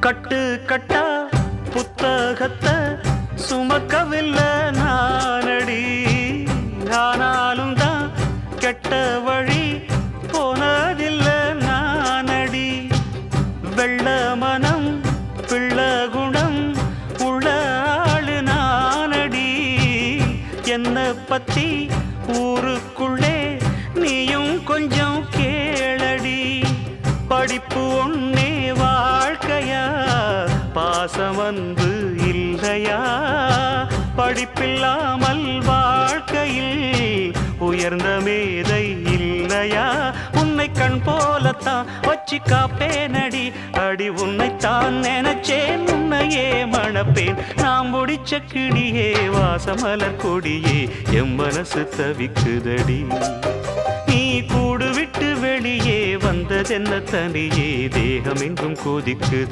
கட்டு கட்டா புத்தகத்தை சுமக்கவில்லை நானடி. ஆனாலும் தான் கெட்ட வழி போனதில்லை நானடி. வெள்ள மனம் பிள்ள குணம் உள்ள ஆளு நானடி. என்ன பத்தி ஊருக்குள்ளே நீயும் கொஞ்சம் கேளடி. படிப்பு ஒன்னே வாழ்க்கையா, பாசம் வந்து இல்லையா? படிப்பில்லாமல் வாழ்க்கையில் உயர்ந்த மேதை இல்லையா? உன்னை கண் போலத்தான் வச்சு காப்பேனடி. அடி உன்னைத்தான் நினைச்சேன், உன்னையே மணப்பேன். நாம் முடிச்ச கிளியே வாசமலர் கொடியே, எம் மனசு தவிக்குதடி. நீ கூடு விட்டு வெளியே வந்ததென்ன தனியே, தேகம் எங்கும் கொதிக்குதடி.